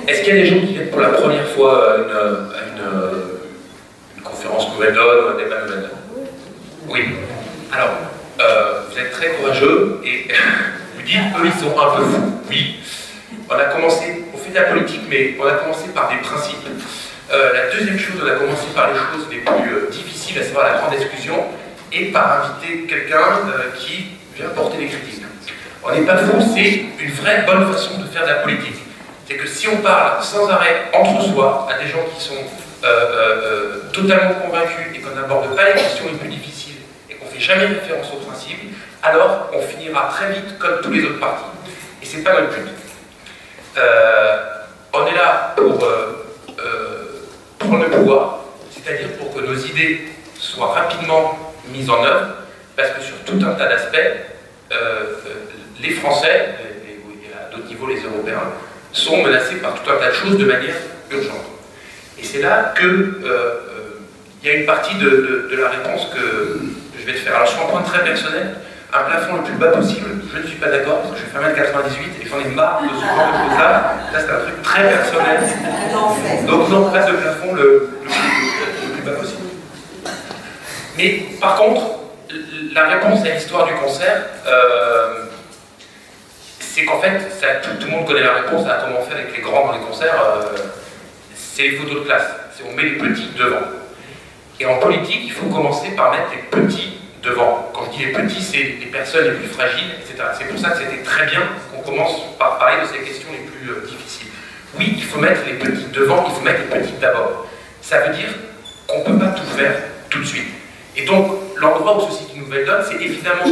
Est-ce qu'il y a des gens qui viennent pour la première fois à une conférence Nouvelle Donne ou un débat Nouvelle Donne? Oui. Alors, vous êtes très courageux et vous dites, eux, ils sont un peu fous. Oui. On fait de la politique, mais on a commencé par des principes. La deuxième chose, on a commencé par les choses les plus difficiles, à savoir la grande exclusion, et par inviter quelqu'un qui vient porter des critiques. On n'est pas fous, c'est une vraie bonne façon de faire de la politique. C'est que si on parle sans arrêt entre soi à des gens qui sont totalement convaincus et qu'on n'aborde pas les questions les plus difficiles et qu'on ne fait jamais référence aux principes, alors on finira très vite comme tous les autres partis. Et c'est pas notre but. On est là pour prendre le pouvoir, c'est-à-dire pour que nos idées soient rapidement mises en œuvre, parce que sur tout un tas d'aspects, les Français, et à d'autres niveaux les Européens, sont menacés par tout un tas de choses de manière urgente. Et c'est là que il y a une partie de la réponse que je vais te faire. Alors sur un point très personnel, un plafond le plus bas possible, je ne suis pas d'accord, parce que je fais 1m98 et j'en ai marre de ce genre de choses-là. Là, c'est un truc très personnel. Donc non, pas de plafond le plus bas possible. Mais par contre, la réponse à l'histoire du concert, c'est qu'en fait, tout le monde connaît la réponse à comment on fait avec les grands dans les concerts, c'est les photos de classe. On met les petits devant. Et en politique, il faut commencer par mettre les petits devant. Quand je dis les petits, c'est les personnes les plus fragiles, etc. C'est pour ça que c'était très bien qu'on commence par parler de ces questions les plus difficiles. Oui, il faut mettre les petits devant, il faut mettre les petits d'abord. Ça veut dire qu'on ne peut pas tout faire tout de suite. Et donc, l'endroit où se situe Nouvelle Donne, c'est évidemment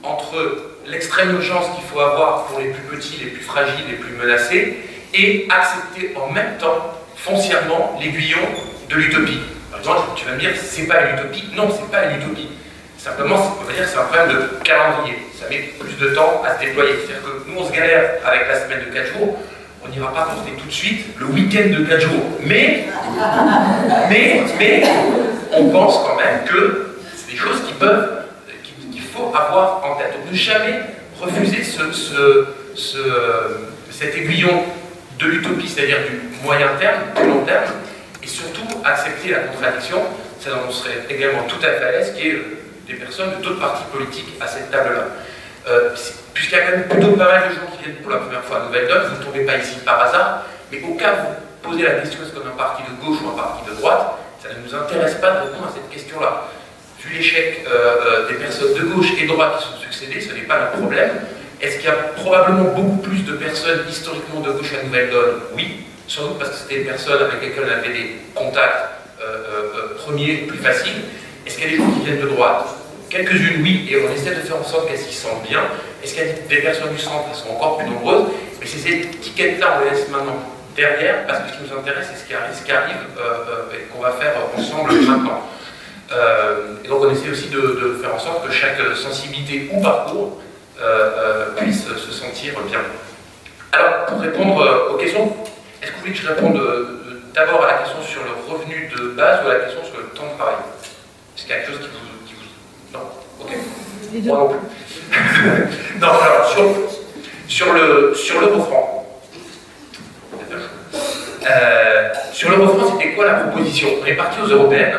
entre l'extrême urgence qu'il faut avoir pour les plus petits, les plus fragiles, les plus menacés, et accepter en même temps, foncièrement, l'aiguillon de l'utopie. Par exemple, tu vas me dire, c'est pas une utopie. Non, c'est pas une utopie. Simplement, on va dire que c'est un problème de calendrier. Ça met plus de temps à se déployer. C'est-à-dire que nous, on se galère avec la semaine de 4 jours, on n'ira pas porter tout de suite le week-end de 4 jours. Mais, on pense quand même que c'est des choses qu'il faut avoir en tête. Donc ne jamais refuser cet aiguillon de l'utopie, c'est-à-dire du moyen terme, du long terme, et surtout accepter la contradiction. Ça, on serait également tout à fait à l'aise, qui est des personnes de d'autres partis politiques à cette table-là. Puisqu'il y a quand même plutôt pas mal de gens qui viennent pour la première fois à Nouvelle Donne, vous ne tombez pas ici par hasard, mais au cas où vous posez la question est-ce qu'on est un parti de gauche ou un parti de droite, ça ne nous intéresse pas de répondre à cette question-là. Vu l'échec des personnes de gauche et de droite qui sont succédées, ce n'est pas le problème. Est-ce qu'il y a probablement beaucoup plus de personnes historiquement de gauche à Nouvelle Donne? Oui, sans doute parce que c'était des personnes avec lesquelles on avait des contacts premiers plus faciles. Est-ce qu'il y a des gens qui viennent de droite? Quelques-unes, oui, et on essaie de faire en sorte qu'elles s'y sentent bien. Est-ce qu'il y a des personnes du centre? Elles sont encore plus nombreuses. Mais c'est ces étiquettes-là, on les laisse maintenant derrière, parce que ce qui nous intéresse, c'est ce qui arrive et qu'on va faire ensemble maintenant. Et donc on essaie aussi de faire en sorte que chaque sensibilité ou parcours puisse se sentir bien. Alors, pour répondre aux questions, est-ce que vous voulez que je réponde d'abord à la question sur le revenu de base ou à la question sur le temps de travail? Est-ce qu'il y a quelque chose qui vous... Non? Ok. Les deux. Moi non plus. Non, alors, sur le refrain. Sur le refrain, c'était quoi la proposition? On est parti aux européennes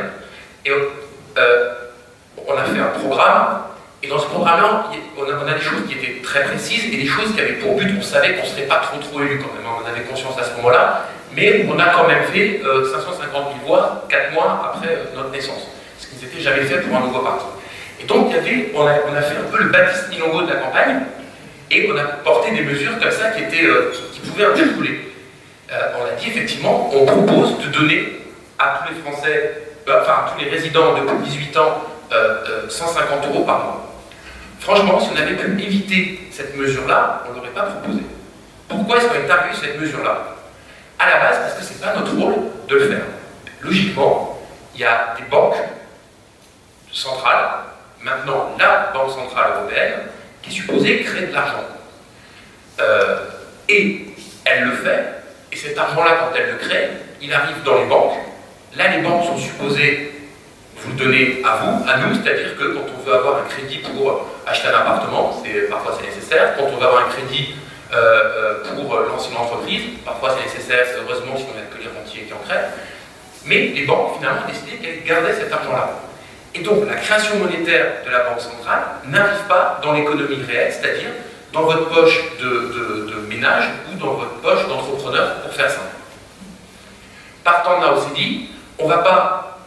et on a fait un programme. Et dans ce programme-là, on a des choses qui étaient très précises et des choses qui avaient pour but, on savait qu'on ne serait pas trop élus quand même, on en avait conscience à ce moment-là, mais on a quand même fait 550 000 voix 4 mois après notre naissance, ce qui ne s'était jamais fait pour un nouveau parti. Et donc on a fait un peu le Baptiste Milongo de la campagne, et on a porté des mesures comme ça qui pouvaient interpeller. On a dit effectivement, on propose de donner à tous les Français, enfin à tous les résidents de plus de 18 ans, 150 € par mois. Franchement, si on avait pu éviter cette mesure-là, on ne l'aurait pas proposé. Pourquoi est-ce qu'on est arrivé sur cette mesure-là? À la base, parce que ce n'est pas notre rôle de le faire. Logiquement, il y a des banques centrales, maintenant la Banque Centrale Européenne, qui est supposée créer de l'argent. Et elle le fait, et cet argent-là, quand elle le crée, il arrive dans les banques. Là, les banques sont supposées vous le donner à vous, à nous, c'est-à-dire que quand on veut avoir un crédit pour acheter un appartement, parfois c'est nécessaire, quand on veut avoir un crédit pour lancer une entreprise. Parfois c'est nécessaire, heureusement, sinon il n'y a que les rentiers qui en crèvent. Mais les banques, finalement, ont décidé qu'elles gardaient cet argent-là. Et donc, la création monétaire de la Banque centrale n'arrive pas dans l'économie réelle, c'est-à-dire dans votre poche de ménage ou dans votre poche d'entrepreneur, pour faire simple. Partant de là, on s'est dit, on ne va pas...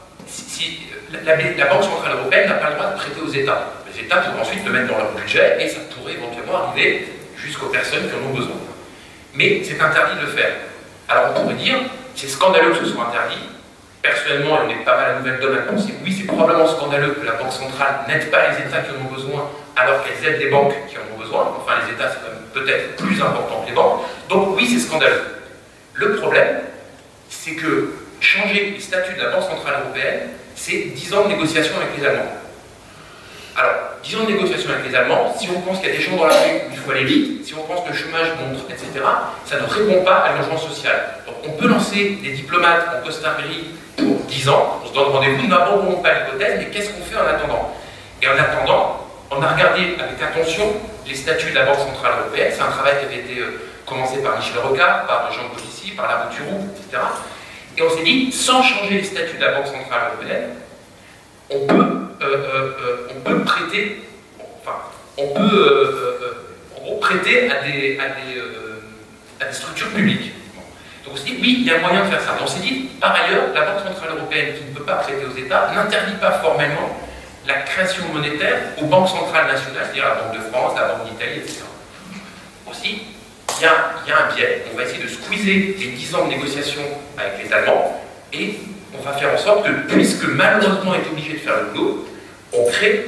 la Banque centrale européenne n'a pas le droit de prêter aux États. Les États pourront ensuite le mettre dans leur budget et ça pourrait éventuellement arriver jusqu'aux personnes qui en ont besoin. Mais c'est interdit de le faire. Alors on pourrait dire, c'est scandaleux que ce soit interdit. Personnellement, on est pas mal à Nouvelle-Donne à penser, oui, c'est probablement scandaleux que la Banque centrale n'aide pas les États qui en ont besoin, alors qu'elles aident les banques qui en ont besoin. Enfin, les États, c'est quand même peut-être plus important que les banques. Donc oui, c'est scandaleux. Le problème, c'est que changer les statuts de la Banque centrale européenne, c'est 10 ans de négociation avec les Allemands. Alors, 10 ans de négociation avec les Allemands, si on pense qu'il y a des gens dans la rue où il faut aller vite, si on pense que le chômage monte, etc., ça ne répond pas à l'urgence sociale. Donc on peut lancer des diplomates en Costa Rica pour 10 ans, on se donne rendez-vous, nous n'abandonnons pas l'hypothèse, mais qu'est-ce qu'on fait en attendant? Et en attendant, on a regardé avec attention les statuts de la Banque centrale européenne, c'est un travail qui avait été commencé par Michel Rocard, par Jean Covici, par la Bouturou, etc. Et on s'est dit, sans changer les statuts de la Banque centrale européenne, on peut prêter, enfin, prêter à des structures publiques. Donc on s'est dit, oui, il y a moyen de faire ça. Et on s'est dit, par ailleurs, la Banque centrale européenne, qui ne peut pas prêter aux États, n'interdit pas formellement la création monétaire aux banques centrales nationales, c'est-à-dire la Banque de France, la Banque d'Italie, etc. Aussi, il y a un biais. On va essayer de squeezer les 10 ans de négociation avec les Allemands et on va faire en sorte que, puisque malheureusement on est obligé de faire le boulot, on crée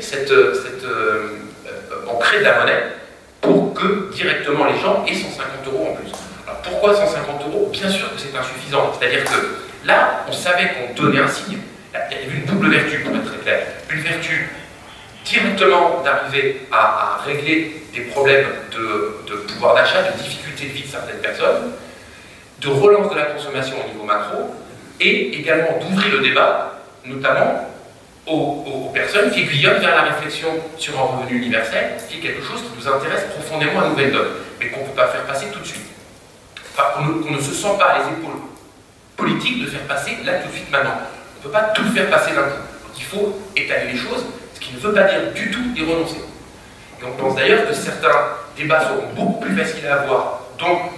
on crée de la monnaie pour que directement les gens aient 150 € en plus. Alors pourquoi 150 €? Bien sûr que c'est insuffisant. C'est-à-dire que là, on savait qu'on donnait un signe. Il y avait une double vertu, pour être très clair. Une vertu directement d'arriver à régler des problèmes de pouvoir d'achat, de difficulté de vie de certaines personnes, de relance de la consommation au niveau macro, et également d'ouvrir le débat, notamment aux personnes qui aiguillonnent vers la réflexion sur un revenu universel, qui est quelque chose qui nous intéresse profondément à Nouvelle-Donne, mais qu'on ne peut pas faire passer tout de suite. Enfin, qu'on ne se sent pas à les épaules politiques de faire passer là tout de suite maintenant. On ne peut pas tout faire passer d'un coup. Il faut étaler les choses, ce qui ne veut pas dire du tout y renoncer. Et on pense d'ailleurs que certains débats seront beaucoup plus faciles à avoir, donc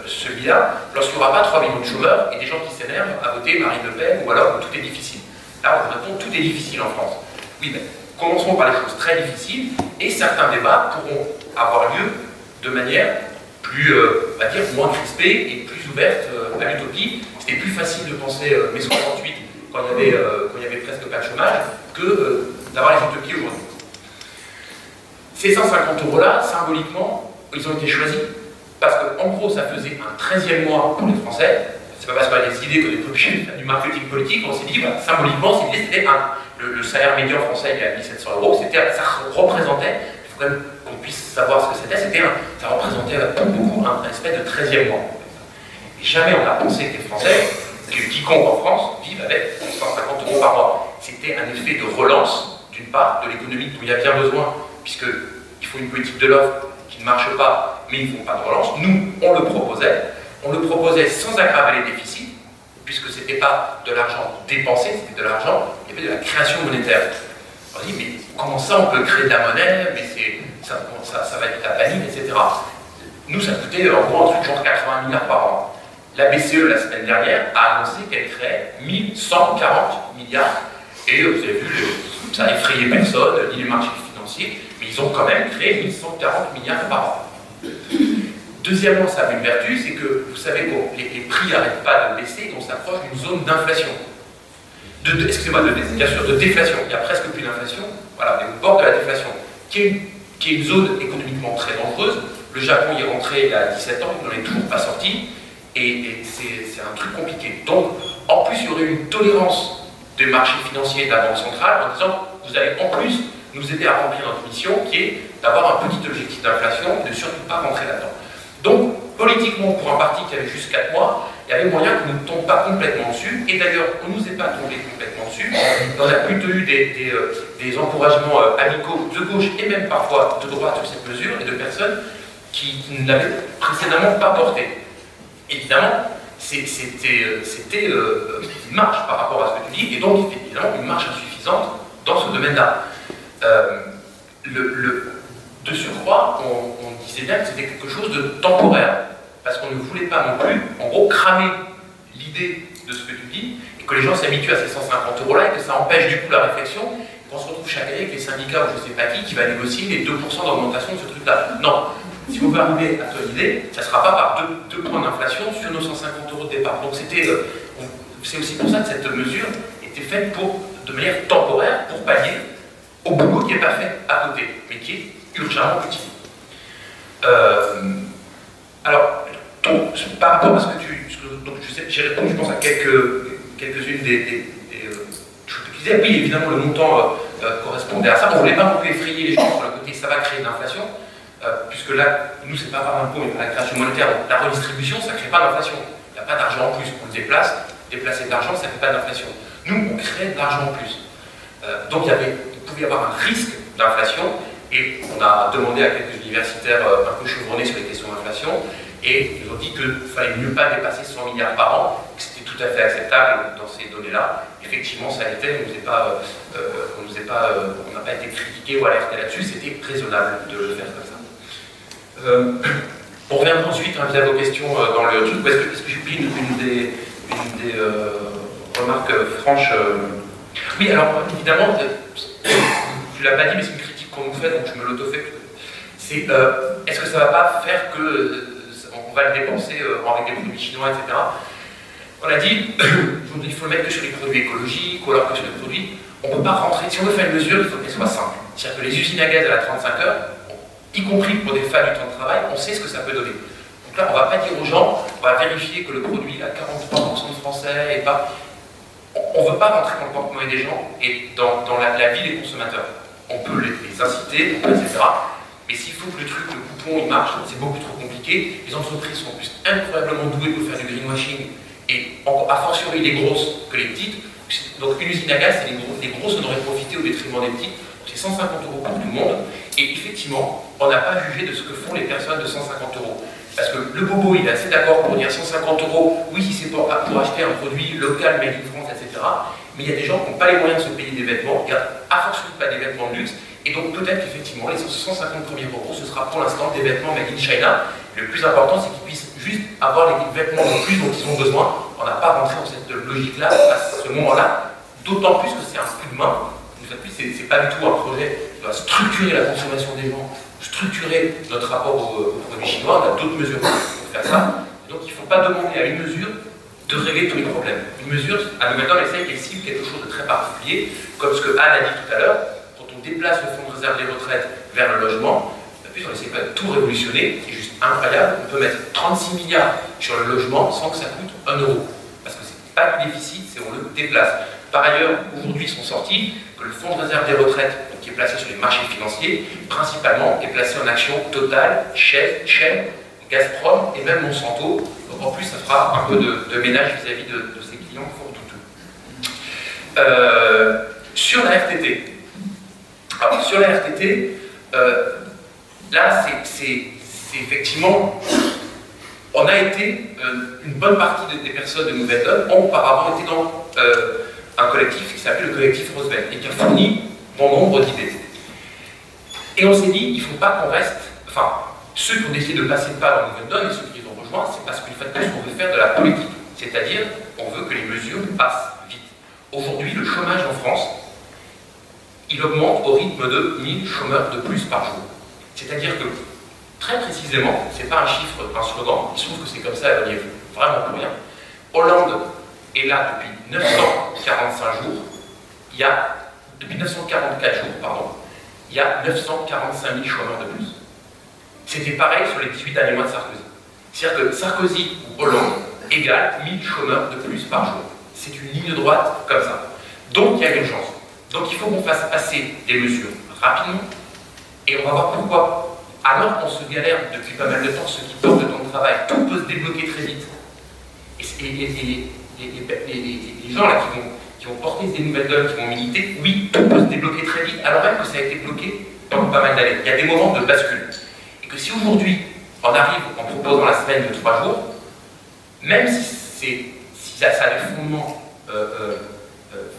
celui-là, lorsqu'il n'y aura pas 3 millions de chômeurs et des gens qui s'énervent à voter Marine Le Pen ou alors où tout est difficile. Là, on répond tout est difficile en France. Oui, mais commençons par les choses très difficiles et certains débats pourront avoir lieu de manière plus, on va dire, moins crispée et plus ouverte à l'utopie. C'était plus facile de penser mai 68 quand il y avait presque pas de chômage que d'avoir les utopies aujourd'hui. Ces 150 € là, symboliquement, ils ont été choisis parce qu'en gros, ça faisait un 13e mois pour les Français. C'est pas parce qu'on a décidé qu'on est obligé de faire du marketing politique, on s'est dit, bah, symboliquement, c'était le salaire médian français, il y a 1700 €, ça représentait, il faut quand même qu'on puisse savoir ce que c'était, ça représentait pour beaucoup un espèce de 13e mois. Et jamais on n'a pensé que les Français, que quiconque en France, vive avec 150 € par mois. C'était un effet de relance, d'une part, de l'économie dont il y a bien besoin, puisqu'il faut une politique de l'offre qui ne marche pas, mais ils ne font pas de relance. Nous, on le proposait sans aggraver les déficits, puisque ce n'était pas de l'argent dépensé, c'était de l'argent, il y avait de la création monétaire. On dit, mais comment ça on peut créer de la monnaie, mais ça va être la panique, etc. Nous, ça coûtait en gros un truc genre 80 milliards par an. La BCE, la semaine dernière, a annoncé qu'elle créait 1140 milliards. Et vous avez vu, ça n'a effrayé personne, ni les marchés financiers, mais ils ont quand même créé 1140 milliards par an. Deuxièmement, ça a une vertu, c'est que vous savez que les prix n'arrêtent pas de baisser et on s'approche d'une zone d'inflation. Excusez-moi, bien sûr, de déflation. Il n'y a presque plus d'inflation. Voilà, on est au bord de la déflation, qui est une zone économiquement très dangereuse. Le Japon y est rentré il y a 17 ans, il n'en est toujours pas sorti. Et c'est un truc compliqué. Donc, en plus, il y aurait une tolérance des marchés financiers de la Banque centrale en disant, vous allez en plus nous aider à remplir notre mission, qui est d'avoir un petit objectif d'inflation et de surtout pas rentrer là-dedans. Donc, politiquement, pour un parti qui avait juste 4 mois, il y avait moyen qu'on ne tombe pas complètement dessus. Et d'ailleurs, on ne nous est pas tombé complètement dessus. On a plutôt eu des encouragements amicaux de gauche et même parfois de droite sur cette mesure et de personnes qui ne l'avait précédemment pas porté. Évidemment, c'était une marche par rapport à ce que tu dis, et donc évidemment une marche insuffisante dans ce domaine-là. De surcroît, on disait bien que c'était quelque chose de temporaire, parce qu'on ne voulait pas non plus, en gros, cramer l'idée de ce que tu dis, et que les gens s'habituent à ces 150 € là, et que ça empêche du coup la réflexion, et qu'on se retrouve chaque année avec les syndicats ou je ne sais pas qui va négocier les 2% d'augmentation de ce truc-là. Non, si on veut arriver à ton idée, ça ne sera pas par 2 points d'inflation sur nos 150 € de départ. Donc c'est aussi pour ça que cette mesure était faite de manière temporaire, pour pallier au boulot qui n'est pas fait à côté, mais qui est urgemment utile. Alors, par rapport à ce que j'ai répondu, je pense, à quelques-unes des choses que tu disais. Oui, évidemment, le montant correspondait à ça. On ne voulait pas non plus effrayer les gens sur le côté, ça va créer de l'inflation, puisque là, nous, c'est pas par l'impôt, mais par la création monétaire. Donc, la redistribution, ça ne crée pas d'inflation. Il n'y a pas d'argent en plus. On le déplace, déplacer de l'argent, ça ne fait pas d'inflation. Nous, on crée de l'argent en plus. Donc, il pouvait y avoir un risque d'inflation, et on a demandé à quelques universitaires un peu chevronnés sur les questions d'inflation, et ils nous ont dit qu'il ne fallait mieux pas dépasser 100 milliards par an, que c'était tout à fait acceptable dans ces données-là. Effectivement, ça l'était, on n'a pas été critiqué ou alerté là-dessus, c'était raisonnable de le faire comme ça. On revient ensuite via vos questions dans le truc. Est-ce que j'ai oublié une des remarques franches Oui, alors évidemment, tu ne l'as pas dit, mais c'est une critique qu'on nous fait, donc je me l'auto-fais. C'est est-ce que ça ne va pas faire que on va le dépenser avec des produits chinois, etc. On a dit, il faut le mettre que sur les produits écologiques, ou alors que sur les produits. On ne peut pas rentrer, si on veut faire une mesure, il faut qu'elle soit simple. C'est-à-dire que les usines à gaz à la 35 heures, y compris pour des fins du temps de travail, on sait ce que ça peut donner. Donc là, on ne va pas dire aux gens, on va vérifier que le produit a 43% de français, et pas. On ne veut pas rentrer dans le porte-monnaie des gens et dans la vie des consommateurs. On peut les inciter, etc. Mais s'il faut que le coupon, il marche, c'est beaucoup trop compliqué. Les entreprises sont en plus incroyablement douées pour faire du greenwashing, et a fortiori les grosses que les petites. Donc une usine à gaz, les grosses en auraient profité au détriment des petites. C'est 150 € pour tout le monde. Et effectivement, on n'a pas jugé de ce que font les personnes de 150 €. Parce que le bobo, il est assez d'accord pour dire 150 €, oui, si c'est pour acheter un produit local, made in France, etc. Mais il y a des gens qui n'ont pas les moyens de se payer des vêtements, qui n'ont a fortiori pas des vêtements de luxe. Et donc peut-être qu'effectivement, les 150 premiers €, ce sera pour l'instant des vêtements made in China. Le plus important, c'est qu'ils puissent juste avoir les vêtements de plus dont ils ont besoin. On n'a pas rentré dans cette logique-là à ce moment-là, d'autant plus que c'est un coup de main. C'est pas du tout un projet qui va structurer la consommation des gens, structurer notre rapport aux produits chinois. On a d'autres mesures pour faire ça. Et donc il ne faut pas demander à une mesure de régler tous les problèmes. Une mesure, à nous maintenant, on essaye qu'elle cible quelque chose de très particulier, comme ce que Anne a dit tout à l'heure. Quand on déplace le fonds de réserve des retraites vers le logement, on essaie pas de tout révolutionner, c'est juste incroyable. On peut mettre 36 milliards sur le logement sans que ça coûte 1 €. Parce que c'est pas du déficit, c'est on le déplace. Par ailleurs, aujourd'hui, ils sont sortis que le fonds de réserve des retraites, qui est placé sur les marchés financiers, principalement, est placé en actions Total, Shell, Gazprom et même Monsanto. Donc en plus, ça fera un peu de ménage vis-à-vis de ces clients fort douteux. Sur la RTT. Alors, sur la RTT, là, c'est effectivement, on a été, une bonne partie des personnes de Nouvelle Donne ont auparavant été dans un collectif qui s'appelle le collectif Roosevelt et qui a fourni bon nombre d'idées. Et on s'est dit, il ne faut pas qu'on reste, enfin, ceux qui ont décidé de passer le pas dans Nouvelle Donne et ceux qui les ont rejoints, c'est parce qu'une fois de plus, on veut faire de la politique. C'est-à-dire, on veut que les mesures passent vite. Aujourd'hui, le chômage en France, il augmente au rythme de 1000 chômeurs de plus par jour. C'est-à-dire que, très précisément, ce n'est pas un chiffre, un slogan, il se trouve que c'est comme ça, il n'y a vraiment plus rien. Hollande est là depuis 945 jours, depuis 944 jours, pardon, il y a 945 000 chômeurs de plus. C'était pareil sur les 18 derniers mois de Sarkozy. C'est-à-dire que Sarkozy ou Hollande égale 1000 chômeurs de plus par jour. C'est une ligne droite comme ça. Donc il y a urgence. Donc il faut qu'on fasse passer des mesures rapidement, et on va voir pourquoi. Alors qu'on se galère depuis pas mal de temps, ceux qui portent le temps de travail, tout peut se débloquer très vite. Et les gens là qui vont porter des nouvelles donnes, qui vont militer, oui, tout peut se débloquer très vite, alors même que ça a été bloqué pendant pas mal d'années. Il y a des moments de bascule. Et que si aujourd'hui, on arrive en proposant la semaine de 3 jours, même si ça a des fondements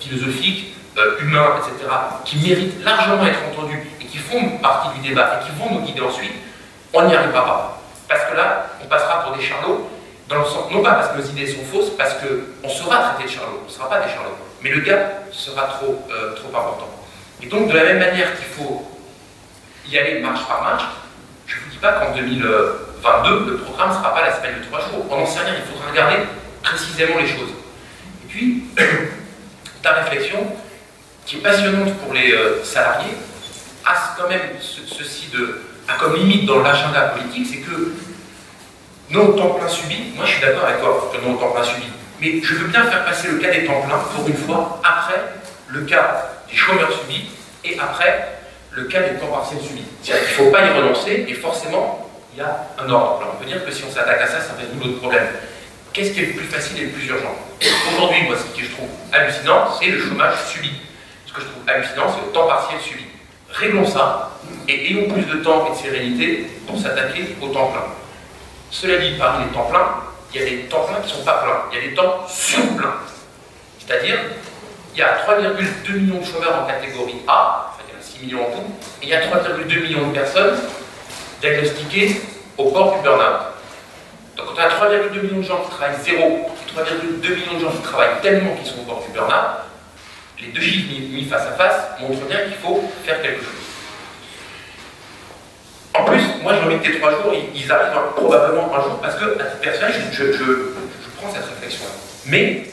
philosophiques, humains, etc., qui méritent largement d'être entendus et qui font partie du débat et qui vont nous guider ensuite, on n'y arrivera pas. Parce que là, on passera pour des charlots, dans le sens, non pas parce que nos idées sont fausses, parce qu'on sera traité de charlots, on ne sera pas des charlots, mais le gap sera trop important. Et donc, de la même manière qu'il faut y aller marche par marche, je ne vous dis pas qu'en 2022, le programme ne sera pas la semaine de 3 jours. On n'en sait rien, il faudra regarder précisément les choses. Et puis, ta réflexion, qui est passionnante pour les salariés, a quand même a comme limite dans l'agenda politique, c'est que nos temps pleins subis, moi je suis d'accord avec toi que nos temps pleins subis, mais je veux bien faire passer le cas des temps pleins pour une fois, après le cas des chômeurs subis et après le cas des temps partiels subis. C'est-à-dire qu'il ne faut pas y renoncer et forcément il y a un ordre. Alors on peut dire que si on s'attaque à ça, ça résout d'autres problèmes. Qu'est-ce qui est le plus facile et le plus urgent? Aujourd'hui, moi, ce que je trouve hallucinant, c'est le chômage subi. Ce que je trouve hallucinant, c'est le temps partiel subi. Réglons ça et ayons plus de temps et de sérénité pour s'attaquer au temps plein. Cela dit, parmi les temps pleins, il y a des temps pleins qui ne sont pas pleins. Il y a des temps surpleins. C'est-à-dire, il y a 3,2 millions de chômeurs en catégorie A, enfin il y en a 6 millions en tout, et il y a 3,2 millions de personnes diagnostiquées au bord du burn-out. Donc quand on a 3,2 millions de gens qui travaillent zéro, et 3,2 millions de gens qui travaillent tellement qu'ils sont au bord du burn-out, les deux chiffres mis face à face montrent bien qu'il faut faire quelque chose. En plus, moi j'ai envie que tes 3 jours, ils arrivent probablement un jour, parce que, à titre personnel, je prends cette réflexion-là. Mais,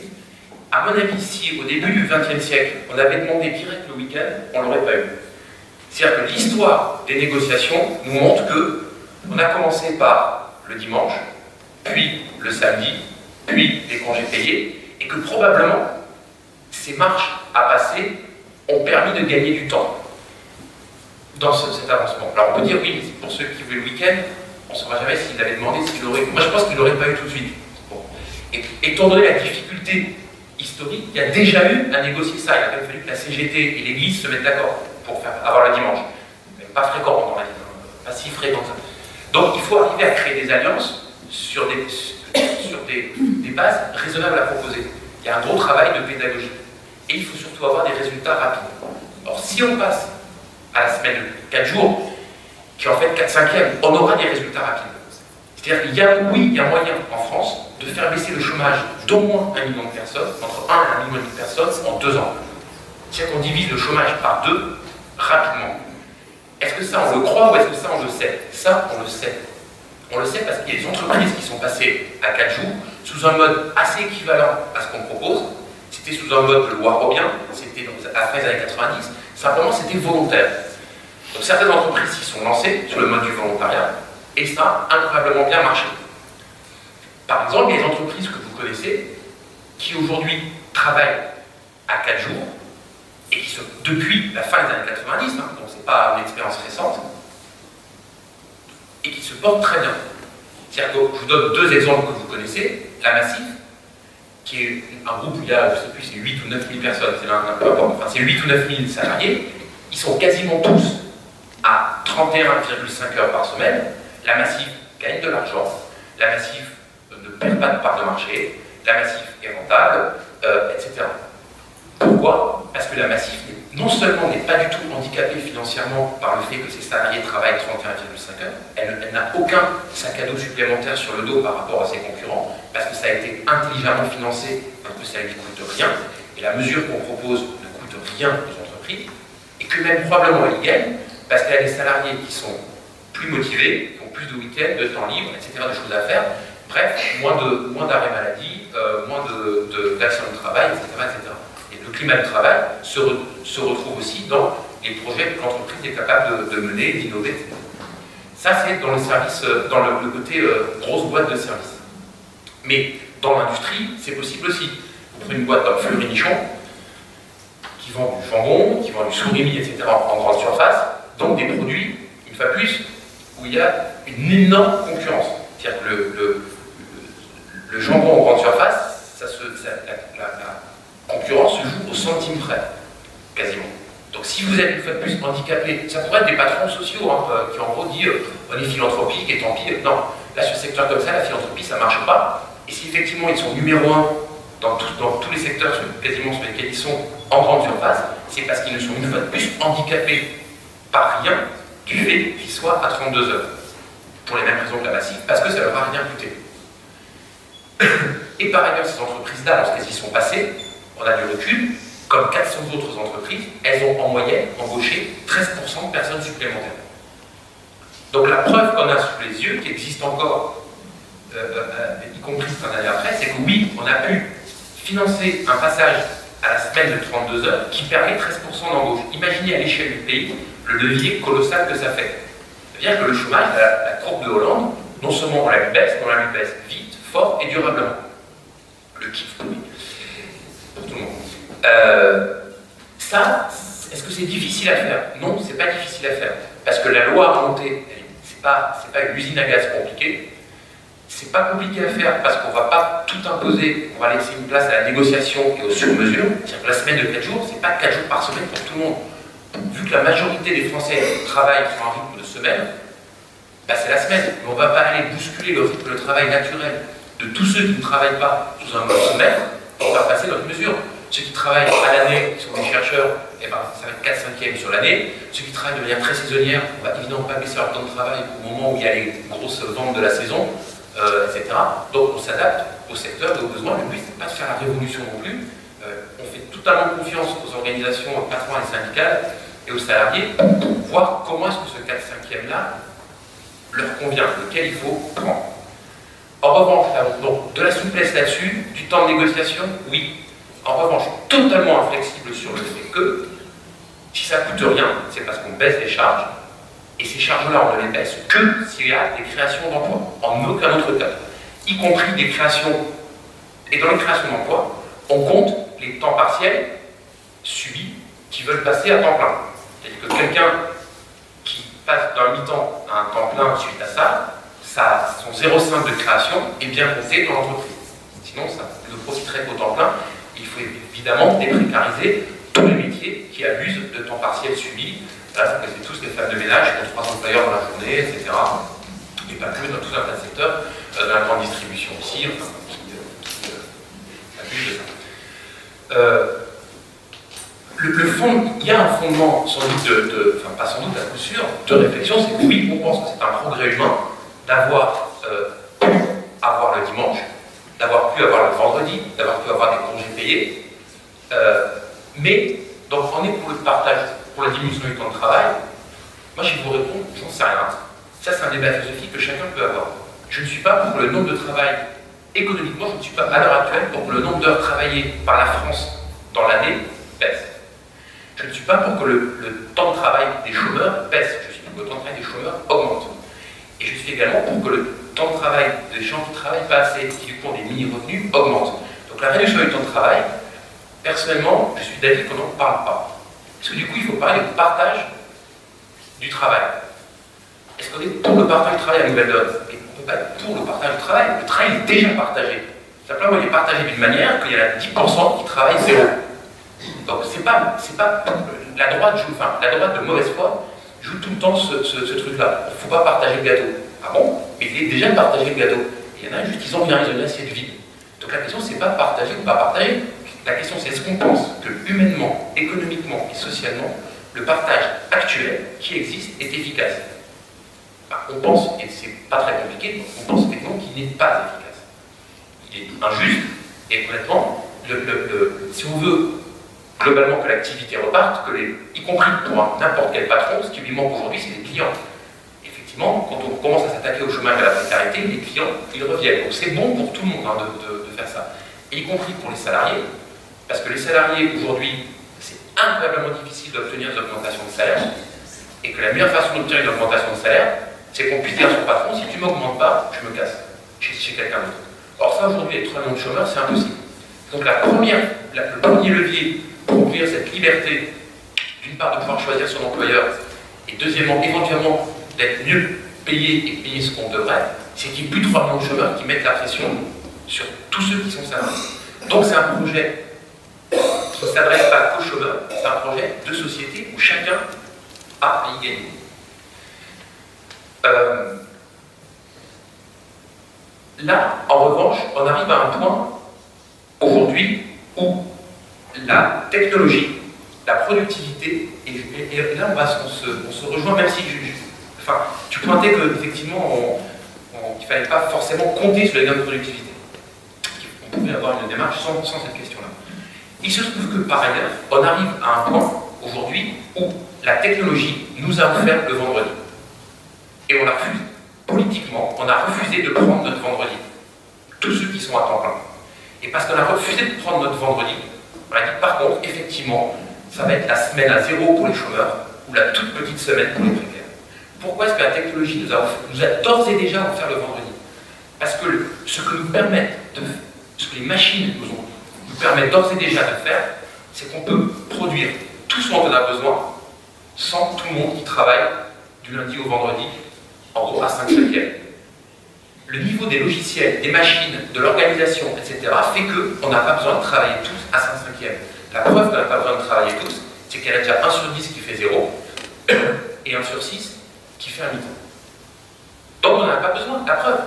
à mon avis, si au début du XXe siècle, on avait demandé direct le week-end, on ne l'aurait pas eu. C'est-à-dire que l'histoire des négociations nous montre qu'on a commencé par le dimanche, puis le samedi, puis les congés payés, et que probablement, ces marches à passer ont permis de gagner du temps dans cet avancement. Alors on peut dire oui, mais pour ceux qui veulent le week-end, on ne saura jamais s'il avait demandé, s'il aurait... Moi je pense qu'il ne l'aurait pas eu tout de suite. Bon. Et étant donné la difficulté historique, il y a déjà eu à négocier ça. Il a même fallu que la CGT et l'Église se mettent d'accord pour avoir le dimanche. Mais pas fréquent dans la vie, pas si fréquent que ça. Donc il faut arriver à créer des alliances sur des bases raisonnables à proposer. Il y a un gros travail de pédagogie. Et il faut surtout avoir des résultats rapides. Or, si on passe à la semaine de 4 jours, qui est en fait 4/5e, on aura des résultats rapides. C'est-à-dire qu'il y a, oui, il y a moyen en France de faire baisser le chômage d'au moins 1 million de personnes, entre 1 et 1 million de personnes en 2 ans. C'est-à-dire qu'on divise le chômage par 2 rapidement. Est-ce que ça on le croit ou est-ce que ça on le sait? Ça on le sait. On le sait parce qu'il y a des entreprises qui sont passées à 4 jours sous un mode assez équivalent à ce qu'on propose. C'était sous un mode loi Robien, c'était à la fin des années 90, simplement c'était volontaire. Donc certaines entreprises s'y sont lancées sur le mode du volontariat, et ça a incroyablement bien marché. Par exemple, il y a des entreprises que vous connaissez, qui aujourd'hui travaillent à 4 jours, et qui sont depuis la fin des années 90, donc c'est pas une expérience récente, et qui se portent très bien. C'est-à-dire que je vous donne 2 exemples que vous connaissez, la Massif, qui est un groupe où il y a, je ne sais plus, c'est 8 ou 9 000 personnes, c'est 8 ou 9 000 salariés, ils sont quasiment tous à 31,5 heures par semaine. La Massif gagne de l'argent, la Massif ne perd pas de part de marché, la Massif est rentable, etc. Pourquoi? Parce que la Massif non seulement n'est pas du tout handicapée financièrement par le fait que ses salariés travaillent 31,5 heures, elle n'a aucun sac à dos supplémentaire sur le dos par rapport à ses concurrents, parce que ça a été intelligemment financé, parce que ça ne lui coûte rien, et la mesure qu'on propose ne coûte rien aux entreprises, et que même probablement elle gagne, parce qu'elle a des salariés qui sont plus motivés, qui ont plus de week-ends, de temps libre, etc., de choses à faire, bref, moins d'arrêt maladie, moins d'accidents de travail, etc., etc. Et le climat de travail se retrouve aussi dans les projets que l'entreprise est capable de mener, d'innover, etc. Ça, c'est dans le service, dans le côté grosse boîte de service. Mais dans l'industrie, c'est possible aussi. Vous prenez une boîte comme Fleury-Michon, qui vend du jambon, qui vend du surimi, etc., en grande surface, donc des produits, une fois plus, où il y a une énorme concurrence. C'est-à-dire que le jambon en grande surface, la concurrence se joue au centime près, quasiment. Donc Donc si vous êtes une fois de plus handicapé, ça pourrait être des patrons sociaux qui en gros disent on est philanthropique et tant pis. Non, là sur ce secteur comme ça, la philanthropie ça ne marche pas. Et si effectivement ils sont numéro 1 dans tous les secteurs quasiment sur lesquels ils sont en grande surface, c'est parce qu'ils ne sont une fois de plus handicapés par rien du fait qu'ils soient à 32 heures. Pour les mêmes raisons que la massif, parce que ça leur a rien coûté. Et par ailleurs, ces entreprises-là, lorsqu'elles y sont passées, on a du recul, comme 400 autres entreprises, elles ont en moyenne embauché 13% de personnes supplémentaires. Donc la preuve qu'on a sous les yeux, qui existe encore, y compris fin d'année après, c'est que oui, on a pu financer un passage à la semaine de 32 heures qui permet 13% d'embauche. Imaginez à l'échelle du pays le levier colossal que ça fait. C'est-à-dire que le chômage, la courbe de Hollande, non seulement on la lui baisse, mais on la lui baisse vite, fort et durablement. Le kiff, oui, pour tout le monde. Ça, est-ce que c'est difficile à faire? Non, c'est pas difficile à faire. Parce que la loi à monter, c'est pas une usine à gaz compliquée. C'est pas compliqué à faire parce qu'on va pas tout imposer, on va laisser une place à la négociation et aux sur-mesures. C'est-à-dire que la semaine de 4 jours, c'est pas 4 jours par semaine pour tout le monde. Vu que la majorité des Français travaillent sur un rythme de semaine, bah c'est la semaine. Mais on ne va pas aller bousculer le rythme de travail naturel de tous ceux qui ne travaillent pas sous un mode semaine. On va passer notre mesure. Ceux qui travaillent à l'année, qui sont des chercheurs, eh ben, ça va être 4/5e sur l'année. Ceux qui travaillent de manière très saisonnière, on ne va évidemment pas baisser leur temps de travail au moment où il y a les grosses ventes de la saison, etc. Donc on s'adapte au secteur et aux besoins. Le but, ce n'est pas de faire la révolution non plus. On fait totalement confiance aux organisations patronales et syndicales et aux salariés pour voir comment est-ce que ce 4/5e-là leur convient, lequel il faut prendre. En revanche, donc, de la souplesse là-dessus, du temps de négociation, oui. En revanche, totalement inflexible sur le fait que, si ça ne coûte rien, c'est parce qu'on baisse les charges, et ces charges-là, on ne les baisse que s'il y a des créations d'emplois, en aucun autre cas. Y compris des créations, et dans les créations d'emplois, on compte les temps partiels subis qui veulent passer à temps plein. C'est-à-dire que quelqu'un qui passe d'un mi-temps à un temps plein suite à ça, son 0,5 de création est bien compté dans l'entreprise. Sinon, ça ne profiterait qu'au temps plein. Il faut évidemment déprécariser tous les métiers qui abusent de temps partiel subi. Là, vous connaissez tous les femmes de ménage qui ont 3 employeurs dans la journée, etc. Et pas que dans tout un tas de secteurs, dans la grande distribution aussi, enfin, qui abusent de ça. Le fond, il y a un fondement, sans doute, enfin pas sans doute à coup sûr, de réflexion, c'est que oui, on pense que c'est un progrès humain d'avoir pu avoir le dimanche, d'avoir pu avoir le vendredi, d'avoir pu avoir des congés payés, mais donc on est pour le partage, pour la diminution du temps de travail. Moi je vais vous répondre, j'en sais rien. Ça c'est un débat philosophique que chacun peut avoir. Je ne suis pas pour que le nombre de travail, économiquement, je ne suis pas à l'heure actuelle pour que le nombre d'heures travaillées par la France dans l'année baisse. Je ne suis pas pour que le temps de travail des chômeurs baisse, je suis pour que le temps de travail des chômeurs augmente. Et je suis également pour que le temps de travail des gens qui ne travaillent pas assez, qui du coup ont des mini-revenus, augmente. Donc la réduction du temps de travail, personnellement, je suis d'avis qu'on n'en parle pas. Parce que du coup, il faut parler de partage du travail. Est-ce qu'on est pour le partage du travail à Nouvelle-Donne? Et on ne peut pas être pour le partage du travail. Le travail est déjà partagé. Simplement, il est partagé d'une manière qu'il y en a 10% qui travaillent zéro. Donc c'est pas la droite joue, enfin la droite de mauvaise foi joue tout le temps ce truc-là. Il ne faut pas partager le gâteau. Ah bon? Mais il est déjà partagé le gâteau. Il y en a juste qui ont bien ils ont une assiette vide. Donc la question c'est pas partager ou pas partager. La question c'est est-ce qu'on pense que humainement, économiquement et socialement, le partage actuel qui existe est efficace? Enfin, on pense, et c'est pas très compliqué, on pense effectivement qu'il n'est pas efficace. Il est injuste, et honnêtement, si on veut globalement que l'activité reparte, y compris pour n'importe quel patron, ce qui lui manque aujourd'hui, c'est les clients. Effectivement, quand on commence à s'attaquer au chômage et à la précarité, les clients, ils reviennent. Donc c'est bon pour tout le monde hein, de faire ça. Et y compris pour les salariés, parce que les salariés, aujourd'hui, c'est incroyablement difficile d'obtenir des augmentations de salaire, et que la meilleure façon d'obtenir une augmentation de salaire, c'est qu'on puisse dire à son patron, si tu ne m'augmentes pas, je me casse chez quelqu'un d'autre. Or ça, aujourd'hui, avec 3 millions de chômeurs, c'est impossible. Donc le premier levier pour obtenir cette liberté, d'une part de pouvoir choisir son employeur, et deuxièmement, éventuellement, d'être mieux payé et payer ce qu'on devrait, c'est qu'il n'y ait plus de 3 millions de chômeurs qui mettent la pression sur tous ceux qui sont salariés. Donc c'est un projet qui ne s'adresse pas qu'aux chômeurs, c'est un projet de société où chacun a à y gagner. Là, en revanche, on arrive à un point aujourd'hui où la technologie, la productivité, et là on se rejoint, même si enfin, tu pointais qu'effectivement qu'il ne fallait pas forcément compter sur les gains de productivité. On pouvait avoir une démarche sans cette question-là. Il se trouve que par ailleurs, on arrive à un point aujourd'hui où la technologie nous a offert le vendredi. Et on a refusé. Politiquement, on a refusé de prendre notre vendredi. Tous ceux qui sont à temps plein. Et parce qu'on a refusé de prendre notre vendredi, on a dit par contre, effectivement, ça va être la semaine à 0 pour les chômeurs ou la toute petite semaine pour les précaires. Pourquoi est-ce que la technologie nous a d'ores et déjà offert le vendredi? Parce que ce que nous permettent ce que les machines nous permettent d'ores et déjà de faire, c'est qu'on peut produire tout ce dont on a besoin sans tout le monde qui travaille du lundi au vendredi, en gros à 5/5e. Le niveau des logiciels, des machines, de l'organisation, etc. fait qu'on n'a pas besoin de travailler tous à 5/5e. La preuve qu'on n'a pas besoin de travailler tous, c'est qu'il y en a déjà 1 sur 10 qui fait 0 et 1 sur 6 qui fait un mi-temps. Donc on n'a pas besoin, la preuve.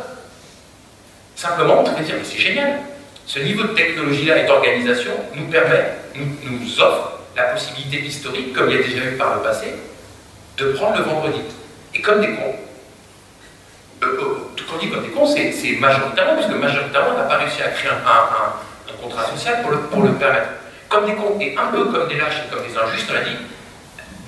Simplement, on pourrait dire, mais c'est génial. Ce niveau de technologie-là et d'organisation nous permet, nous offre la possibilité historique, comme il y a déjà eu par le passé, de prendre le vendredi. Et comme des cons, quand on dit comme des cons, c'est majoritairement, puisque majoritairement, on n'a pas réussi à créer un contrat social pour le permettre. Comme des cons, et un peu comme des lâches et comme des injustes, on a dit,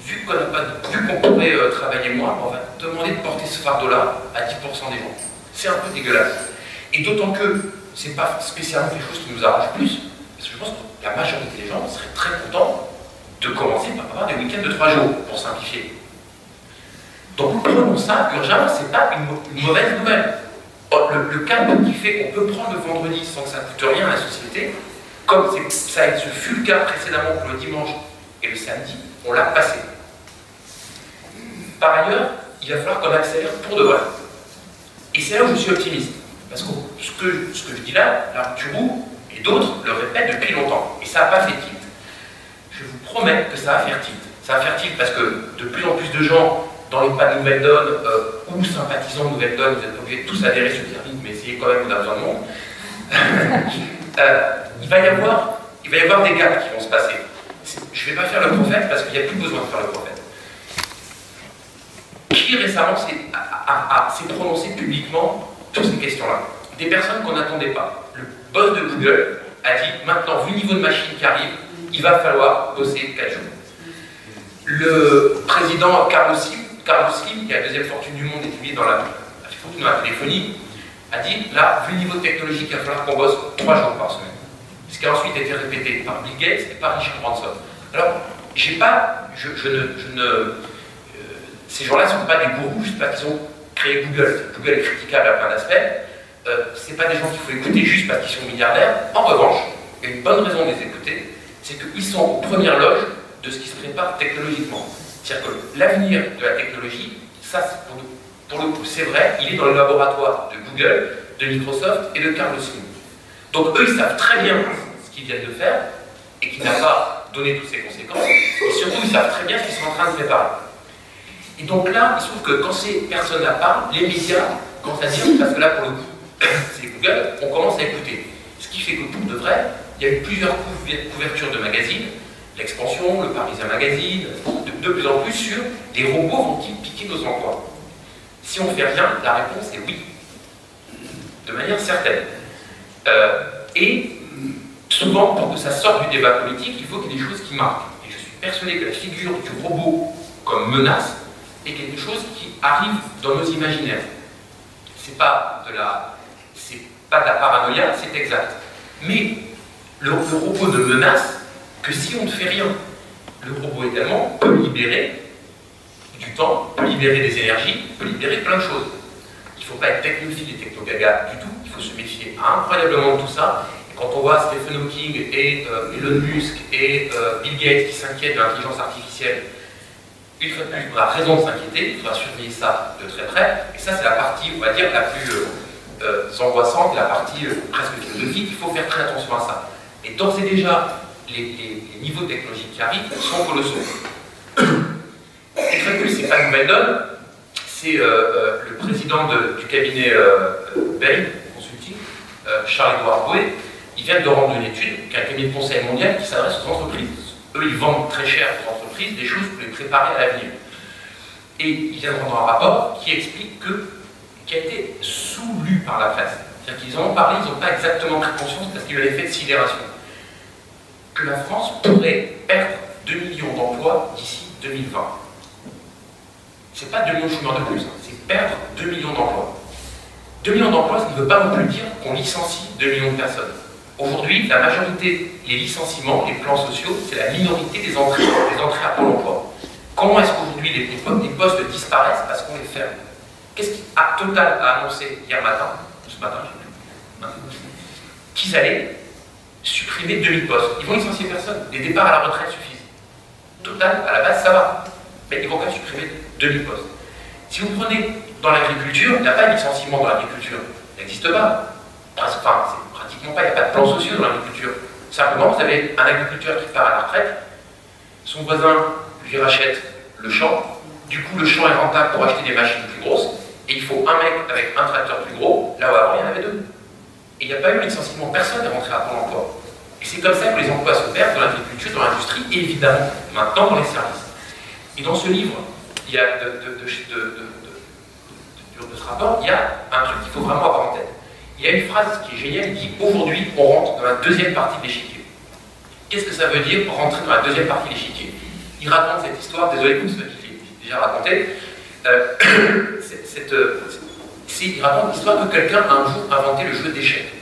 vu qu'on pourrait travailler moins, on va demander de porter ce fardeau-là à 10% des gens. C'est un peu dégueulasse. Et d'autant que ce n'est pas spécialement quelque chose qui nous arrange plus, parce que je pense que la majorité des gens seraient très contents de commencer par avoir des week-ends de 3 jours, pour simplifier. Donc prenons ça, urgemment, ce n'est pas une mauvaise nouvelle. Le cadre qui fait qu'on peut prendre le vendredi sans que ça ne coûte rien à la société, comme ce fut le cas précédemment pour le dimanche et le samedi, on l'a passé. Par ailleurs, il va falloir qu'on accélère pour de vrai. Et c'est là où je suis optimiste. Parce que ce que je dis là, la Turou et d'autres le répètent depuis longtemps. Et ça n'a pas fait tilt. Je vous promets que ça va faire tilt. Ça va faire tilt parce que de plus en plus de gens dans les pas de Nouvelle Donne ou sympathisants de Nouvelle Donne, vous êtes obligés de tous adhérer sur le rythme, mais essayez quand même, on a besoin de monde. Il va y avoir des gaps qui vont se passer. Je ne vais pas faire le prophète parce qu'il n'y a plus besoin de faire le prophète. Qui récemment s'est prononcé publiquement sur ces questions-là? Des personnes qu'on n'attendait pas. Le boss de Google a dit, maintenant, vu le niveau de machine qui arrive, il va falloir bosser 4 jours. Le président Carlos Slim, qui est la deuxième fortune du monde et qui vit dans la fortune de la téléphonie, a dit, là, vu le niveau technologique, il va falloir qu'on bosse 3 jours par semaine. Ce qui a ensuite été répété par Bill Gates et par Richard Branson. Alors, ces gens-là ne sont pas des gourous juste parce qu'ils ont créé Google. Google est critiquable à plein d'aspects. Ce n'est pas des gens qu'il faut écouter juste parce qu'ils sont milliardaires. En revanche, il y a une bonne raison de les écouter, c'est qu'ils sont aux premières loges de ce qui se prépare technologiquement. C'est-à-dire que l'avenir de la technologie, ça, pour le coup, c'est vrai, il est dans les laboratoires de Google, de Microsoft et de Carlos Slim. Donc eux, ils savent très bien ce qu'ils viennent de faire et qui n'a pas donné toutes ces conséquences. Et surtout, ils savent très bien ce qu'ils sont en train de préparer. Et donc là, il se trouve que quand ces personnes-là parlent, les médias commencent à dire, parce que là, pour le coup, c'est Google, on commence à écouter. Ce qui fait que pour de vrai, il y a eu plusieurs couvertures de magazines, l'Expansion, le Parisien Magazine, de plus en plus sur les robots vont-ils piquer nos emplois? Si on ne fait rien, la réponse est oui. De manière certaine. Et souvent, pour que ça sorte du débat politique, il faut qu'il y ait des choses qui marquent. Et je suis persuadé que la figure du robot comme menace est quelque chose qui arrive dans nos imaginaires. C'est pas de la paranoïa, c'est exact. Mais le robot ne menace que si on ne fait rien. Le robot également peut libérer du temps, peut libérer des énergies, peut libérer plein de choses. Il ne faut pas être technophile et technogaga du tout, il faut se méfier incroyablement de tout ça. Et quand on voit Stephen Hawking et Elon Musk et Bill Gates qui s'inquiètent de l'intelligence artificielle, une fois de plus, on a raison de s'inquiéter, il faudra surveiller ça de très près. Et ça, c'est la partie, on va dire, la plus angoissante, la partie presque philosophique. Il faut faire très attention à ça. Et d'ores et déjà, les niveaux technologiques qui arrivent sont colossaux. Et très plus, c'est pas une nouvelle donne, c'est le président du cabinet Bain Consulting, Charles-Édouard Bouet, il vient de rendre une étude qu'un cabinet de conseil mondial qui s'adresse aux entreprises. Eux, ils vendent très cher aux entreprises des choses pour les préparer à l'avenir. Et il vient de rendre un rapport qui explique qui a été sous-lu par la presse. C'est-à-dire qu'ils en ont parlé, ils n'ont pas exactement pris conscience parce qu'il y a eu l'effet de sidération. Que la France pourrait perdre 2 millions d'emplois d'ici 2020. C'est pas 2 millions de chômeurs de plus, hein, c'est perdre 2 millions d'emplois. 2 millions d'emplois, ça ne veut pas non plus dire qu'on licencie 2 millions de personnes. Aujourd'hui, la majorité, les licenciements, les plans sociaux, c'est la minorité des entrées à Pôle emploi. Comment est-ce qu'aujourd'hui les postes disparaissent parce qu'on les ferme? Qu'est-ce qui Total a annoncé hier matin, ce matin, je sais plus, qu'ils allaient supprimer 2000 postes. Ils vont licencier personne. Les départs à la retraite suffisent. Total, à la base, ça va. Mais ils vont quand même supprimer 2000 postes. Si vous prenez dans l'agriculture, il n'y a pas de licenciement dans l'agriculture. Ça n'existe pas. Enfin, c'est pratiquement pas, il n'y a pas de plan social dans l'agriculture. Simplement, vous avez un agriculteur qui part à la retraite, son voisin lui rachète le champ, du coup le champ est rentable pour acheter des machines plus grosses, et il faut un mec avec un tracteur plus gros, là où avant il y en avait deux. Et il n'y a pas eu de licenciement, personne n'est rentré à Pôle emploi. Et c'est comme ça que les emplois se perdent dans l'agriculture, dans l'industrie, et évidemment, maintenant dans les services. Et dans ce livre, il y a de ce rapport, il y a un truc qu'il faut vraiment avoir en tête. Il y a une phrase qui est géniale, il dit « Aujourd'hui, on rentre dans la deuxième partie de l'échiquier ». Qu'est-ce que ça veut dire, rentrer dans la deuxième partie de l'échiquier? Il raconte cette histoire, désolé pour ceux qui l'ont déjà raconté, il raconte l'histoire que quelqu'un a un jour inventé le jeu d'échecs.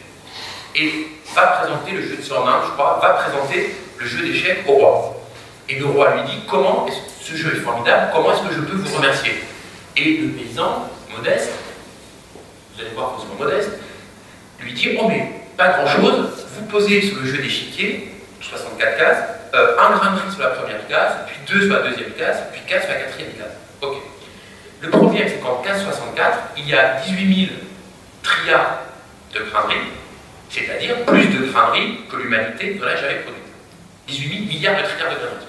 Et va présenter le jeu, c'est en Inde, je crois, va présenter le jeu d'échecs au roi. Et le roi lui dit, comment, ce jeu est formidable, comment est-ce que je peux vous remercier? Et le paysan, modeste, vous allez voir qu'ils sont modestes, lui dit, oh mais pas grand-chose, vous posez sur le jeu d'échiquier, 64 cases, un grain de riz sur la première case, puis 2 sur la deuxième case, puis 4 sur la quatrième case. Ok. Le problème, c'est qu'en 1564, il y a 18 000 trilliards de grains de riz, c'est-à-dire plus de grains de riz que l'humanité n'aurait jamais produit. 18 000 milliards de trilliards de grains de riz.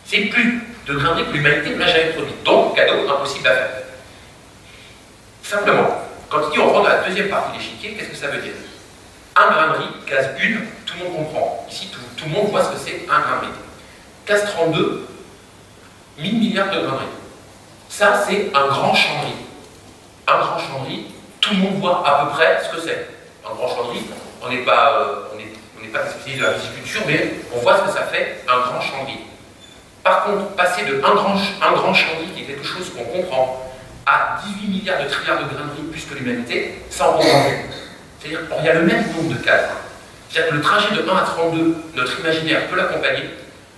C'est plus de grains de riz que l'humanité n'aurait jamais produit. Donc, cadeau impossible à faire. Simplement, quand il dit on rentre dans la deuxième partie de l'échiquier, qu'est-ce que ça veut dire? Un grain de riz, case 1, tout le monde comprend. Ici, tout le monde voit ce que c'est un grain de riz. Case 32, 1000 milliards de grains de riz. Ça, c'est un grand champ de riz. Un grand champ de riz, tout le monde voit à peu près ce que c'est. Un grand champ de riz, on n'est pas spécialiste de la viticulture, mais on voit ce que ça fait, un grand champ de riz. Par contre, passer de un grand champ de riz, qui est quelque chose qu'on comprend, à 18 milliards de trilliards de grains de riz plus que l'humanité, ça on comprend plus. C'est-à-dire qu'il y a le même nombre de cases. C'est-à-dire que le trajet de 1 à 32, notre imaginaire peut l'accompagner.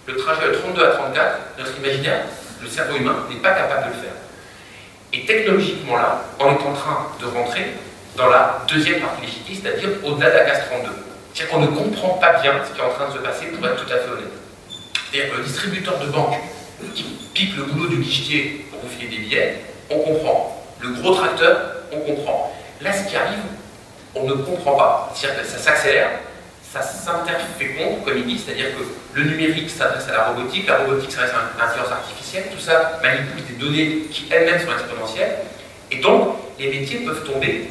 Le trajet de 32 à 34, notre imaginaire, le cerveau humain, n'est pas capable de le faire. Et technologiquement là, on est en train de rentrer dans la deuxième partie de l'échiquier, c'est-à-dire au-delà de la case 32. C'est-à-dire qu'on ne comprend pas bien ce qui est en train de se passer, pour être tout à fait honnête. C'est-à-dire que le distributeur de banque qui pique le boulot du guichetier pour vous filer des billets, on comprend. Le gros tracteur, on comprend. Là, ce qui arrive, on ne comprend pas. C'est-à-dire que ça s'accélère, ça s'interféconde, comme il dit, c'est-à-dire que le numérique s'adresse à la robotique s'adresse à l'intelligence artificielle, tout ça manipule des données qui elles-mêmes sont exponentielles, et donc les métiers peuvent tomber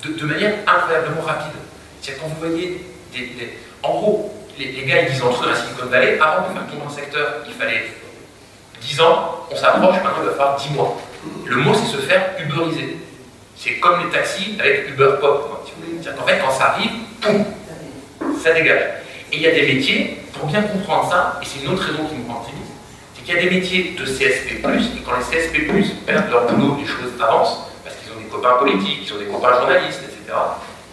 de manière incroyablement rapide. C'est-à-dire quand vous voyez en gros, les gars ils disent entre eux dans la Silicon Valley, avant de faire tomber un secteur, il fallait 10 ans, on s'approche, maintenant il va falloir 10 mois. Le mot c'est se faire uberiser. C'est comme les taxis avec Uber Pop. C'est-à-dire qu'en fait, quand ça arrive, poum, ça dégage. Et il y a des métiers, pour bien comprendre ça, et c'est une autre raison qui me rend optimiste, c'est qu'il y a des métiers de CSP+, et quand les CSP+, perdent leur boulot, les choses avancent, parce qu'ils ont des copains politiques, ils ont des copains journalistes, etc.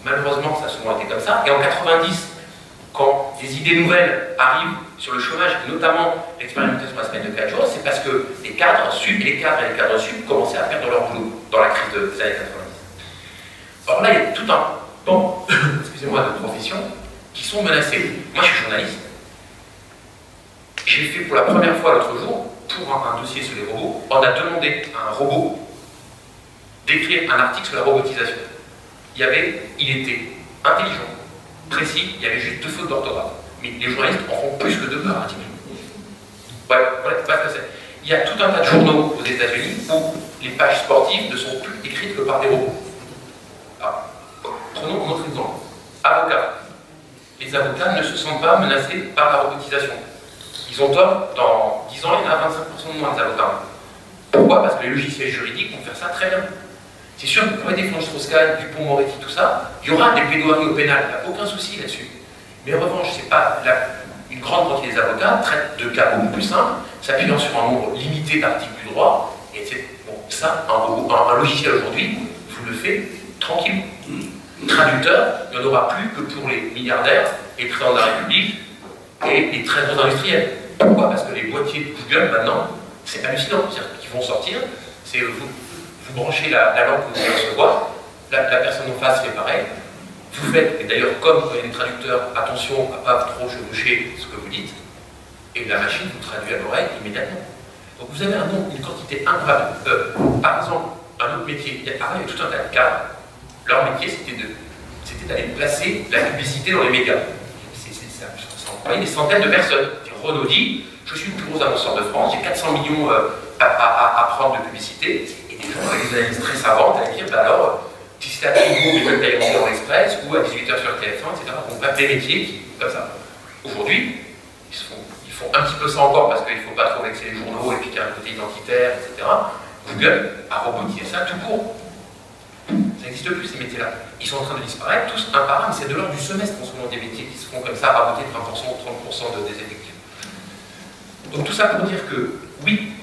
Malheureusement, ça a souvent été comme ça. Et en 90, quand des idées nouvelles arrivent sur le chômage, et notamment l'expérimentation de la semaine de 4 jours, c'est parce que les cadres sup et les cadres sup commençaient à perdre leur boulot dans la crise des années 90. Or là, il y a tout un pan, excusez-moi, de professions qui sont menacées. Moi, je suis journaliste. J'ai fait pour la première fois l'autre jour, pour un dossier sur les robots, on a demandé à un robot d'écrire un article sur la robotisation. Il était intelligent, précis, il y avait juste 2 fautes d'orthographe. mais les journalistes en font plus que 2 par article. Ouais, voilà, il y a tout un tas de journaux aux États-Unis où les pages sportives ne sont plus écrites que par des robots. Alors, prenons un autre exemple. Avocats. Les avocats ne se sentent pas menacés par la robotisation. Ils ont tort, dans 10 ans, il y en a 25% de moins d'avocats. Pourquoi? Parce que les logiciels juridiques vont faire ça très bien. C'est sûr que pour aider Franck Strauss-Kahn, Dupond-Moretti, tout ça, il y aura des plaidoiries au pénal, il n'y a aucun souci là-dessus. Mais en revanche, c'est pas une grande partie des avocats traitent de cas beaucoup plus simples, s'appuyant sur un nombre limité d'articles du droit, et bon, ça, un logiciel aujourd'hui, vous le faites tranquille. Traducteur, il n'y en aura plus que pour les milliardaires, les présidents de la République et les très gros industriels. Pourquoi? Parce que les boîtiers de Google, maintenant, c'est hallucinant. C'est-à-dire qu'ils vont sortir, c'est vous branchez la langue que vous voulez recevoir, la personne en face fait pareil. Vous faites, et d'ailleurs, comme quand il y a des traducteurs, attention à ne pas trop chevaucher ce que vous dites, et la machine vous traduit à l'oreille immédiatement. Donc vous avez une quantité incroyable. Par exemple, un autre métier, il y a pareil, tout un tas de cadres. Leur métier, c'était d'aller placer la publicité dans les médias. Ça employait des centaines de personnes. Renaud dit, je suis le plus gros annonceur de France, j'ai 400 millions à prendre de publicité, et des gens avec des analyses très savantes à dire, bah alors, si c'était à Tribou, mais peut-être d'aller dans l'Express, ou à 18h sur TF1, etc. Donc, bref, des métiers qui, comme ça. Aujourd'hui, ils font un petit peu ça encore parce qu'il ne faut pas trop vexer les journaux et puis qu'il y a un côté identitaire, etc. Google a robotisé ça tout court. Ça n'existe plus ces métiers-là. Ils sont en train de disparaître, tous un par un, mais c'est de l'ordre du semestre en ce moment des métiers qui se font comme ça, raboter de 20% ou 30% des effectifs. Donc tout ça pour dire que, oui,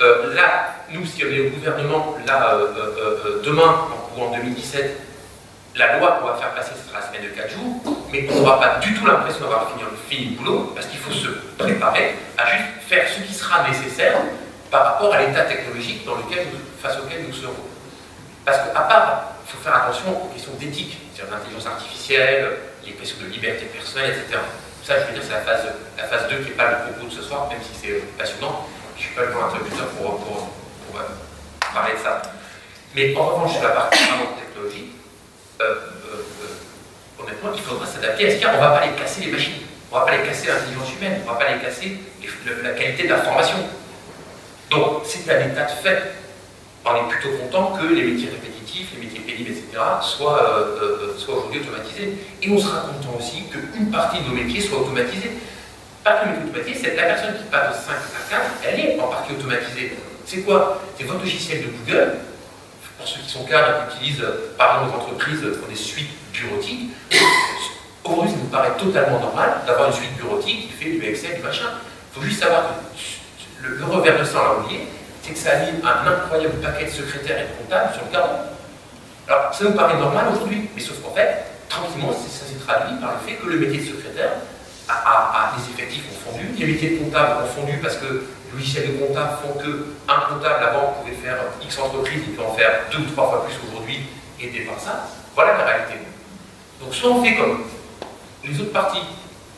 là, nous, si on est au gouvernement, là, demain ou en 2017, la loi qu'on va faire passer sera la semaine de 4 jours, mais on n'aura pas du tout l'impression d'avoir fini le boulot, parce qu'il faut se préparer à juste faire ce qui sera nécessaire par rapport à l'état technologique face auquel nous serons. Parce qu'à part, il faut faire attention aux questions d'éthique, c'est-à-dire l'intelligence artificielle, les questions de liberté personnelle, etc. Ça, je veux dire, c'est la phase 2 qui n'est pas le propos de ce soir, même si c'est passionnant. Je ne suis pas le bon interlocuteur pour parler de ça. Mais en revanche, sur la partie vraiment technologique, honnêtement, il faudra s'adapter à ce qu'il y a. On ne va pas les casser les machines, on ne va pas les casser l'intelligence humaine, on ne va pas les casser la qualité de l'information. Donc, c'est un état de fait. On est plutôt content que les métiers répétitifs, les métiers pénibles, etc., soient aujourd'hui automatisés. Et on sera content aussi qu'une partie de nos métiers soit automatisée. Pas que les métiers automatisés, c'est la personne qui passe de 5 à 4, elle est en partie automatisée. C'est quoi? C'est votre logiciel de Google, pour ceux qui sont cadres et qui utilisent, par exemple, des entreprises pour des suites bureautiques. Aujourd'hui, ça nous paraît totalement normal d'avoir une suite bureautique qui fait du Excel, du machin. Il faut juste savoir que le revers de ça, on l'a oublié, c'est que ça anime un incroyable paquet de secrétaires et de comptables sur le carreau. Alors, ça nous paraît normal aujourd'hui, mais sauf qu'en fait, tranquillement, ça s'est traduit par le fait que le métier de secrétaire a des effectifs ont fondu, les métiers de comptable ont fondu parce que les logiciels de comptable font qu'un comptable, avant, pouvait faire X entreprises, il peut en faire 2 ou 3 fois plus aujourd'hui, aidé par ça. Voilà la réalité. Donc, soit on fait comme les autres partis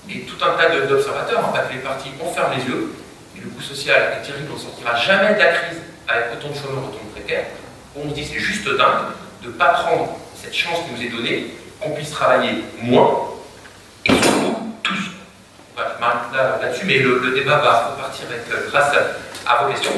et tout un tas d'observateurs, en fait, les partis, on ferme les yeux, et le coût social est terrible, on ne sortira jamais de la crise avec autant de chômeurs, autant de précaires. On se dit c'est juste dingue de ne pas prendre cette chance qui nous est donnée, qu'on puisse travailler moins, et surtout tous. Voilà, je m'arrête là-dessus, mais le débat va repartir grâce à vos questions.